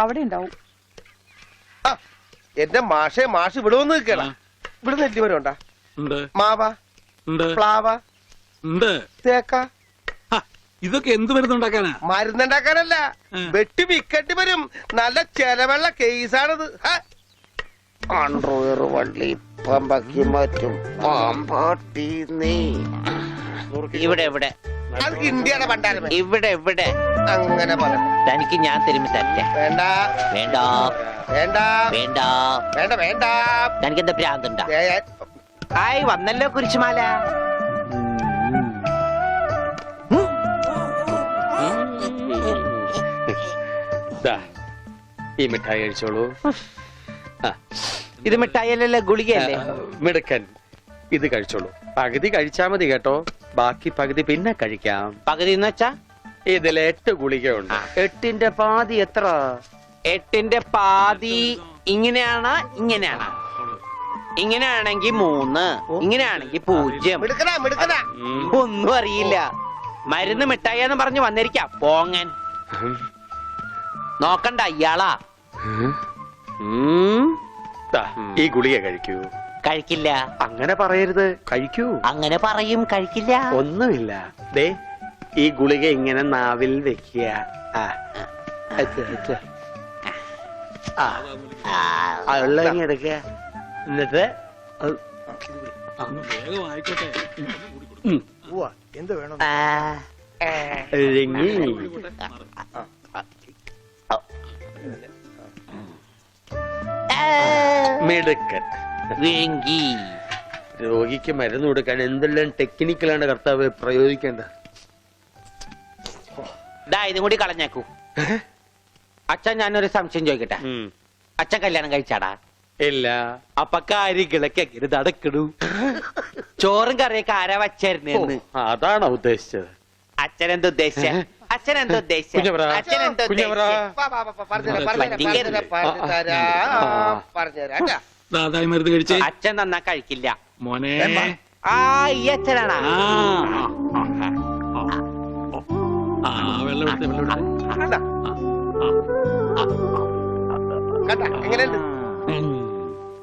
അവിടെ ഉണ്ടാവും. എന്റെ മാഷ് ഇവിടെ വന്ന് നിൽക്കണ. ഇവിടെ നെല്ലി മരം ഉണ്ടാ? മാവ, പ്ലാവ, തേക്ക. ഇതൊക്കെ എന്ത് മരുന്നുണ്ടാക്കാനാ? മരുന്നുണ്ടാക്കാനല്ല, വെട്ടി വിക്കട്ടി വരും. നല്ല ചെലവുള്ള കേസാണിത്. അണ്ടർവെയർ വള്ളി പമ്പക്കി മാറ്റും പാമ്പാട്ടി നീ. ഇവിടെ ഇവിടെ അത് ഇന്ത്യയുടെ പണ്ടാരം. ഇവിടെ ഇവിടെ അങ്ങനെ പറയാം. തനിക്ക് ഞാൻ തരുമ്പോ തരട്ടെ. വേണ്ട വേണ്ട വേണ്ട വേണ്ട വേണ്ട വേണ്ട. തനിക്ക് എന്താ ഭ്രാന്തുണ്ടാ? ആയി വന്നല്ലോ കുരിശുമാല. ഈ മിഠായി കഴിച്ചോളൂ. ഇത് മിഠായിയല്ലല്ലോ, ഗുളികയല്ലേ? മിടുക്കൻ, ഇത് കഴിച്ചോളൂ. പകുതി കഴിച്ചാ മതി കേട്ടോ, ബാക്കി പകുതി പിന്നെ കഴിക്കാം. പകുതി എന്ന് വെച്ചാ ഇതിൽ 8 ഗുളികയുണ്ട്. 8ന്റെ പാതി എത്ര? 8ന്റെ പാതി ഇങ്ങനെയാണ്, ഇങ്ങനെയാണ്. ഇങ്ങനെയാണെങ്കി 3, ഇങ്ങനെയാണെങ്കി 0. ഒന്നും അറിയില്ല. മരുന്ന് മിഠായിന്ന് പറഞ്ഞു വന്നിരിക്കാം പോങ്ങൻ. നോക്കണ്ട ഇയാളാ. ഈ ഗുളിക കഴിക്കൂ. കഴിക്കില്ല. അങ്ങനെ പറയരുത്, കഴിക്കൂ. അങ്ങനെ പറയും, കഴിക്കില്ല. ഒന്നുമില്ല, ദേ ഈ ഗുളിക ഇങ്ങനെ നാവിൽ വെക്കുക. എടുക്കുക. എന്നിട്ട് എന്ത് വേണം? മിടുക്കൻ. രോഗിക്ക് മരുന്ന് കൊടുക്കാൻ എന്തെല്ലാം ടെക്നിക്കലാണ് കർത്താവ് പ്രയോഗിക്കേണ്ടത്. ഇതും കൂടി കളഞ്ഞേക്കൂ. അച്ഛൻ ഞാനൊരു സംശയം ചോദിക്കട്ടെ. അച്ഛൻ കല്യാണം കഴിച്ചാടാ? ഇല്ല. അപ്പൊ കാര്യങ്ങളൊക്കെ എങ്ങനെ നടക്കണു? ചോറും കറിയൊക്കെ ആരാ വച്ചായിരുന്നു? അതാണോ ഉദ്ദേശിച്ചത്? അച്ഛനെന്താ ഉദ്ദേശിച്ച? അച്ഛനെന്താ ഉദ്ദേശിച്ച? അച്ഛനെന്താ ദാദായി മരുന്ന് കഴിച്ചേ. അച്ഛൻ നന്നാ കഴിക്കില്ല മോനെ. ഈ അച്ഛനാണാ? വെള്ളം എടുത്തേ, വെള്ളം എടുത്തേ. എങ്ങനെയുണ്ട്?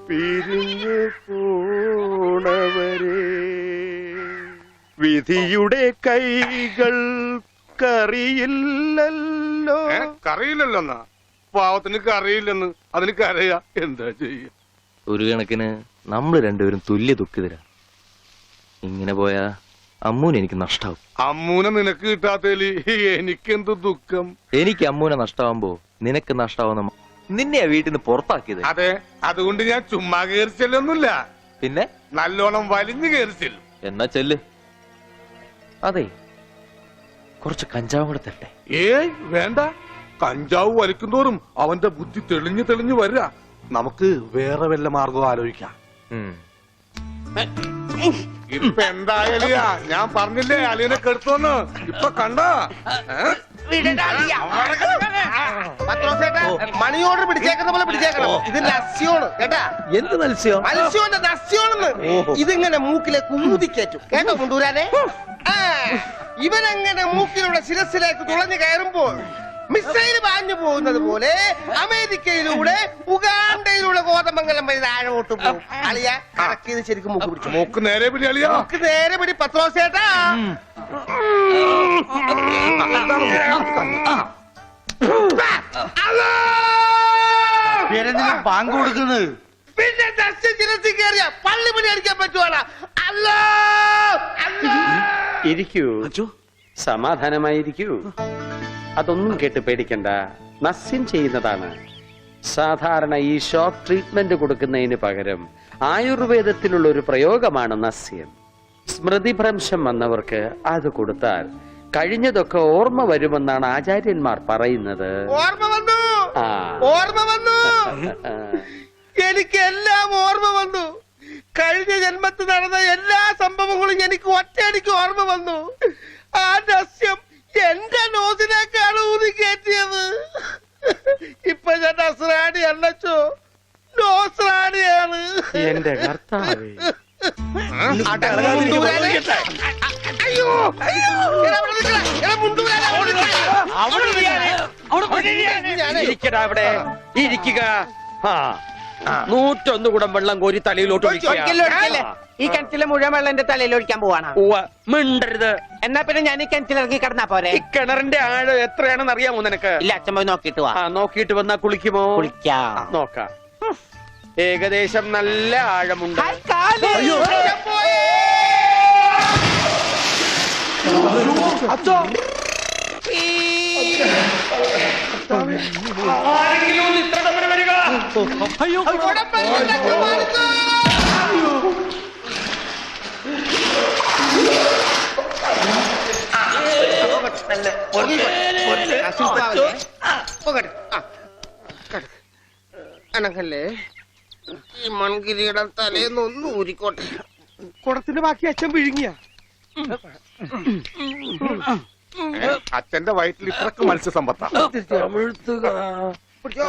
പിരിഞ്ഞു പോണവരെ വിധിയുടെ കൈകൾ കറിയില്ലല്ലോ. കറിയില്ലല്ലോന്നാ? പാവത്തിന് കറിയില്ലെന്ന് അതിന് കരയാ. എന്താ ചെയ്യ? ഒരു കണക്കിന് നമ്മൾ രണ്ടുപേരും തുല്യ ദുഃഖിതരാ. ഇങ്ങനെ പോയാ അമ്മൂന് എനിക്ക് നഷ്ടാവും. അമ്മൂനെ നിനക്ക് കിട്ടാത്തേല് എനിക്കെന്ത് ദുഃഖം. എനിക്ക് അമ്മൂനെ നഷ്ടാവുമ്പോ നിനക്ക് നഷ്ടാവുന്ന നിന്നെയാ വീട്ടിൽ നിന്ന് പുറത്താക്കിയത്. അതെ, അതുകൊണ്ട് ഞാൻ ചുമ്മാ കയറിച്ചല്ലൊന്നുമില്ല, പിന്നെ നല്ലോണം വലിഞ്ഞു കയറിച്ചെല്ലും. എന്നാ ചെല്ല്. അതെ, കുറച്ച് കഞ്ചാവും കൂടെ തരട്ടെ. ഏയ് വേണ്ട, കഞ്ചാവ് വലിക്കുന്തോറും അവന്റെ ബുദ്ധി തെളിഞ്ഞു തെളിഞ്ഞു വരിക. നമുക്ക് വേറെ വല്ല മാർഗം ആലോചിക്കാം. ഇപ്പൊ എന്തായാലും ഞാൻ പറഞ്ഞില്ലേ അളിയനെ കെടുത്തോന്ന്. ഇപ്പൊ കണ്ട മണി ഓർഡർ പിടിച്ചേക്കുന്ന പോലെ പിടിച്ചേക്കണം. ഇത് നസ്യോണ് കേട്ടാ. എന്ത് മത്സ്യം? മത്സ്യോന്റെ നസ്യോണെന്ന്. ഇതിങ്ങനെ മൂക്കിലേക്ക് ഊതിക്കേറ്റും കേട്ടോ കൊണ്ടുവരാനെ. ഇവനങ്ങനെ മൂക്കിലൂടെ ശിരസിലേക്ക് തുളഞ്ഞു കയറുമ്പോൾ മിസൈൽ പാഞ്ഞു പോകുന്നത് പോലെ അമേരിക്കയിലൂടെ ഉഗാണ്ടയിലൂടെ കോതമംഗലം വഴി താഴോട്ട് പോകും. അളിയ കറക്കിയത് ശരിക്കും മൂക്ക് പിടിച്ചു. മൂക്ക് നേരെ പിടി അളിയാ. മൂക്ക് നേരെ പിടി പത്രോസേട്ടാ. ബാങ്ക് കൊടുക്കുന്നത് പിന്നെ ശിരസി കയറിയ പള്ളി പണി അടിക്കാൻ പറ്റുവാടാ. അല്ലോ ഇരിക്കൂ, സമാധാനമായിരിക്കൂ. അതൊന്നും കേട്ട് പേടിക്കണ്ട, നസ്യം ചെയ്യുന്നതാണ്. സാധാരണ ഈ ഷോക്ക് ട്രീറ്റ്മെന്റ് കൊടുക്കുന്നതിന് പകരം ആയുർവേദത്തിലുള്ള ഒരു പ്രയോഗമാണ് നസ്യം. സ്മൃതിഭ്രംശം വന്നവർക്ക് അത് കൊടുത്താൽ കഴിഞ്ഞതൊക്കെ ഓർമ്മ വരുമെന്നാണ് ആചാര്യന്മാർ പറയുന്നത്. ഓർമ്മ വന്നു, ഓർമ്മ വന്നു. എനിക്ക് എല്ലാം ഓർമ്മ വന്നു. കഴിഞ്ഞ ജന്മത്തിൽ നടന്ന എല്ലാ സംഭവങ്ങളും എനിക്ക് ഒറ്റയടിക്ക് ഓർമ്മ വന്നു. ആ നസ്യം എന്റെ നോസിനേക്കാണ് ഊതി കയറ്റിയത്. ഇപ്പൊ ഞാൻ നസ്രാണി അല്ലച്ചോ, നോസ്രാണിയാണ്. എന്റെ കർത്താവേ. അയ്യോ, നിൽക്കടാ. എടാ, മുണ്ടൂരാനെ അവിടെ നിൽക്കാ. ഇരിക്കടാ അവിടെ ഇരിക്കുക. ആ 101 കുടം വെള്ളം കോരി തലയിലോട്ട് ഒഴിക്കുക. ഒരിക്കലും ഒരിക്കലേ ഈ കിണറ്റിലെ മുഴുവൻ വെള്ളം എന്റെ തലയിൽ ഒഴിക്കാൻ പോവാണ്. ഉവ്വ, മിണ്ടരുത്. എന്നാ പിന്നെ ഞാൻ ഈ കിണറ്റിൽ ഇറങ്ങി കിടന്നാ പോരെ? ഈ കിണറിന്റെ ആഴം എത്രയാണെന്ന് അറിയാമോ നിനക്ക്? ഇല്ല, അച്ഛൻ പോയി നോക്കിട്ട് വാ. ആ നോക്കിയിട്ട് വന്നാ കുളിക്കുമോ? കുളിക്കാം. നോക്കാം. ഏകദേശം നല്ല ആഴമുണ്ട്. ഹായ്, കാല്. ഞാൻ പോയേ. ആരെങ്കിലും ഒന്ന് ഇത്ര തവണ വരിക. കുഴപ്പമില്ല, മാറിക്കോ. അനക്കല്ലേ ഈ മൺകിരിയുടെ തലേന്നൊന്നും ഊരിക്കോട്ടെ. കുടത്തിന്റെ ബാക്കി അച്ഛൻ വിഴുങ്ങിയ അച്ഛന്റെ വയറ്റിൽ ഇത്രക്ക് മത്സ്യസമ്പത്താ. പിടിച്ചോ.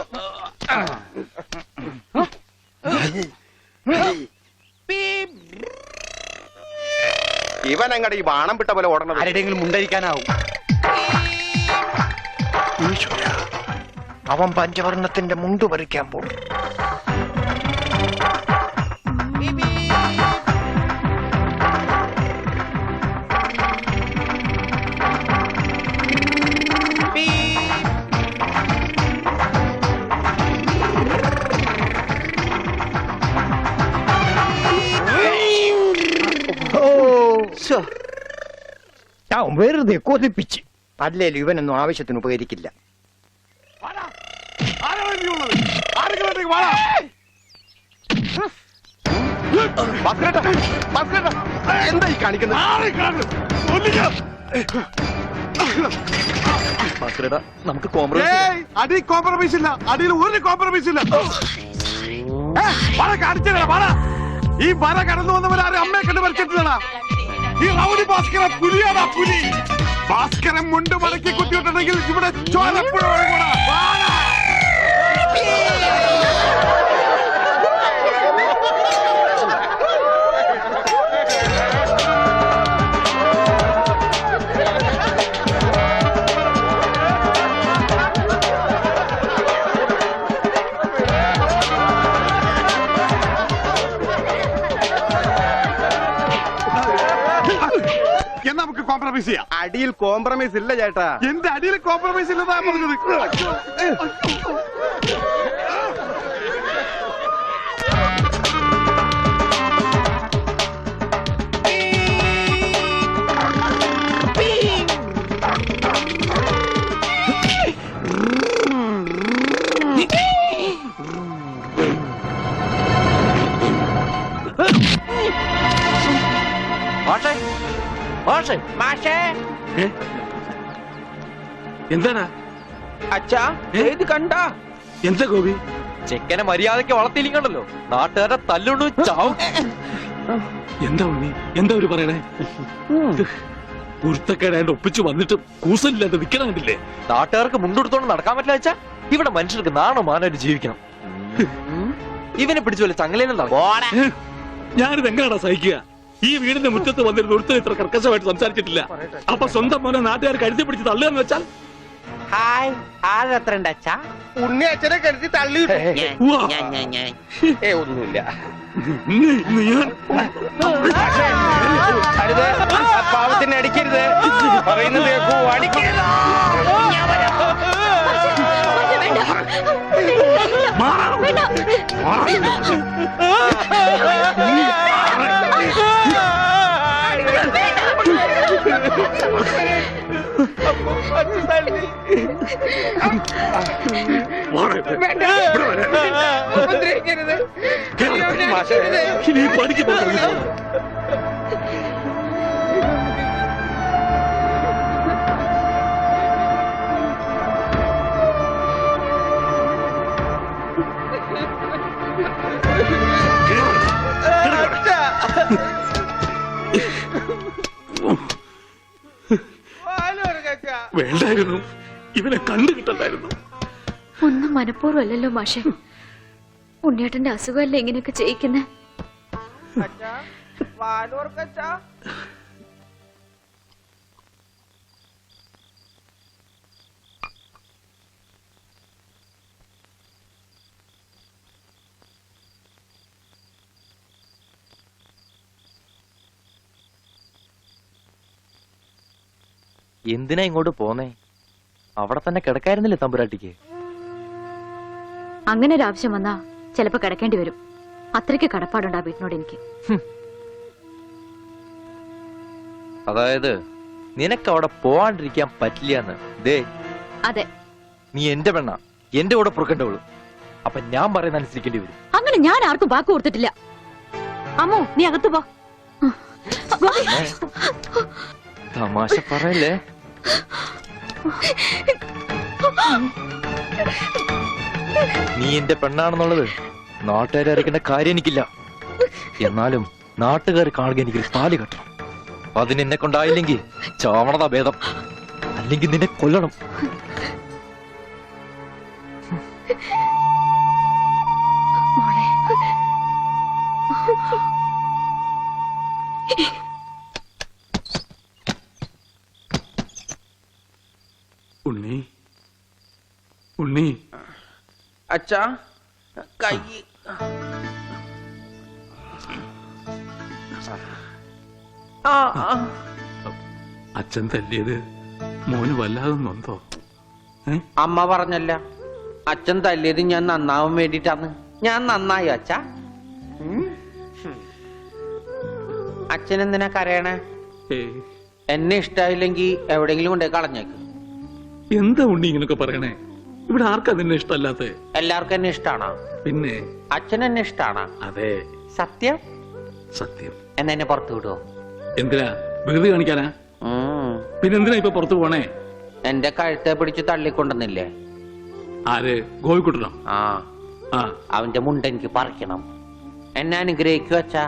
ഇവൻ അങ്ങടെ ഈ ബാണം വിട്ട പോലെ ഓടണത് ആരുടെയെങ്കിലും മുണ്ടരിക്കാനാവും. അവൻ പഞ്ചവർണ്ണത്തിന്റെ മുണ്ടു പറിക്കാൻ പോകും. വെറുതെ കൊതിപ്പിച്ച് അല്ലേലും ഇവനൊന്നും ആവശ്യത്തിന് ഉപകരിക്കില്ല. എന്താ ഈ കാണിക്കുന്നത്? നമുക്ക് കോംപ്രമൈസ് അടി കോംപ്രമൈസ് ഇല്ല. അടിയിൽ ഒരു കോംപ്രമൈസ് ഇല്ല. കാണിച്ചതാ ഈ വര കടന്നു വന്നവരാരും അമ്മയെ കണ്ട് വരച്ചിട്ടുള്ളതാ. ഈ റൗഡി ഭാസ്കര പുലിയാടാ പുലി. ഭാസ്കരൻ മുണ്ട് മടക്കി കുത്തിയിട്ടുണ്ടെങ്കിൽ ഇവിടെ ചോരപ്പുഴ ഒഴുകൂടാ. എന്നാ നമുക്ക് കോംപ്രമൈസ് ചെയ്യാം. അടിയിൽ കോംപ്രമൈസ് ഇല്ല ചേട്ടാ. എന്റെ അടിയിൽ കോംപ്രമൈസ് ഇല്ലെന്നാ പറഞ്ഞത്. മാഷേ, എന്താണ് അച്ഛാ ഇത് കണ്ട? എന്താ ഗോപി? ചെക്കനെ മര്യാദയ്ക്ക് വളർത്തിയില്ലണ്ടല്ലോ, നാട്ടുകാരെ തല്ലുകൊണ്ട് ചാവും. എന്താ ഉണ്ണി, എന്താ ഒരു പറയണേ? കുരുത്തക്കേടായിട്ട് ഒപ്പിച്ചു വന്നിട്ട് കൂസലില്ലാണ്ട് നിക്കണ കണ്ടില്ലേ? നാട്ടുകാർക്ക് മുണ്ടെടുത്തോണ്ട് നടക്കാൻ പറ്റില്ല വെച്ചാ ഇവിടെ മനുഷ്യർക്ക് നാണോ മാനായിട്ട് ജീവിക്കണം. ഇവനെ പിടിച്ചു വല്ല ചങ്ങലേനും നടക്കും. ഞാനിത് എങ്ങനെയാണോ സഹിക്കുക? ഈ വീടിന്റെ മുറ്റത്ത് വന്നിരുന്ന ഒരുത്തൻ ഇത്ര കർക്കശമായിട്ട് സംസാരിച്ചിട്ടില്ല. അപ്പൊ സ്വന്തം മോനെ നാട്ടുകാർ കരുതി പിടിച്ച് തള്ളുകയെന്ന് വെച്ചാൽ? ഹായ്, ആരത്ര ഉണ്ട് അച്ഛാ? ഉണ്ണി അച്ഛനെ കരുതി തള്ളിയിട്ടു. ഒന്നുമില്ല. ഞാൻ അരുത്, ആ പാവത്തിനെ അടിക്കരുത്. പറയുന്നത് കേൾക്കൂ, അടിക്കരുത്. ഇനി പഠിക്ക് പോകുന്നു. വേണ്ടായിരുന്നു, ഇവനെ കണ്ടു കിട്ടണ്ടായിരുന്നു. ഒന്നും മനഃപൂർവ്വമല്ലല്ലോ മാഷെ. ഉണ്ണിയേട്ടന്റെ അസുഖമല്ലേ ഇങ്ങനെയൊക്കെ ചെയ്യിക്കുന്നെ? എന്തിനാ ഇങ്ങോട്ട് പോന്നേ? അവിടെ തന്നെ കിടക്കായിരുന്നില്ലേ തമ്പുരാട്ടിക്ക്? അങ്ങനെ ഒരു ആവശ്യം വന്നാ ചിലപ്പോ കിടക്കേണ്ടി വരും. അത്രയ്ക്ക് കടപ്പാടുണ്ട് ആ വീട്ടിനോട് എനിക്ക്. അതായത് നിനക്ക് അവിടെ പോവാണ്ടിരിക്കാൻ പറ്റില്ലാന്ന്. ദേ, അതെ, നീ എന്റെ പെണ്ണ, എന്റെ കൂടെ പുറക്കേണ്ടവള്. അപ്പൊ ഞാൻ പറയുന്ന അനുസരിക്കേണ്ടി വരും. അങ്ങനെ ഞാൻ ആർക്കും വാക്ക് കൊടുത്തിട്ടില്ല. അമ്മോ, നീ അകത്ത് പോ. തമാശ പറയല്ലേ. നീ എന്റെ പെണ്ണാണെന്നുള്ളത് നാട്ടുകാരെ അറിയിക്കേണ്ട കാര്യം എനിക്കില്ല. എന്നാലും നാട്ടുകാർ കാണുക എനിക്കൊരു താലി കെട്ടണം. അതിനെന്നെ കൊണ്ടായില്ലെങ്കിൽ ചാവണതാ ഭേദം, അല്ലെങ്കിൽ നിന്നെ കൊല്ലണം. ഉണ്ണി, ഉണ്ണി, അച്ഛാ കൈ അച്ഛൻ തല്ലിയത് മോന് വല്ലാതെ നൊന്തോ? അമ്മ പറഞ്ഞല്ല, അച്ഛൻ തല്ലിയത് ഞാൻ നന്നാവാൻ വേണ്ടിട്ടാണ്. ഞാൻ നന്നായി അച്ഛാ. അച്ഛൻ എന്തിനാ കരയണേ? എന്നെ ഇഷ്ടായില്ലെങ്കി എവിടെങ്കിലും കൊണ്ടേ കളഞ്ഞേക്ക്. എന്താ ഉണ്ണി ഇങ്ങനൊക്കെ പറയണേ? ഇവിടെ ആർക്കാ നിന്നെ ഇഷ്ടമല്ലാത്ത? എല്ലാവർക്കും എന്നെ ഇഷ്ടാണോ? പിന്നെ അച്ഛൻ എന്നെ ഇഷ്ടാണോ? അതെ, സത്യം. സത്യം. എന്നെ എന്നെ പുറത്തു വിടുവോ? എന്തിനാ? വികൃതി കാണിക്കാനാ? പിന്നെന്തിനാ ഇപ്പൊ പുറത്തു പോണേ? എന്റെ കഴുത്തെ പിടിച്ച് തള്ളിക്കൊണ്ടെന്നില്ലേ? ആര്? ഗോവിക്കുട്ടനോ? ആ, ആ, അവന്റെ മുണ്ട എനിക്ക് പറിക്കണം. എന്നെ അനുഗ്രഹിക്കൂ അച്ഛാ.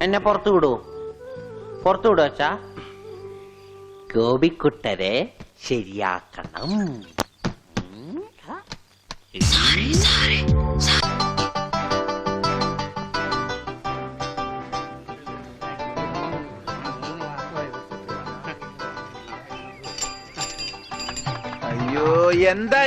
എന്നെ പുറത്തു വിടൂ, പുറത്തു വിടൂ അച്ഛാ. ഗോപിക്കുട്ടരെ ശരിയാക്കണം. അയ്യോ, എന്താ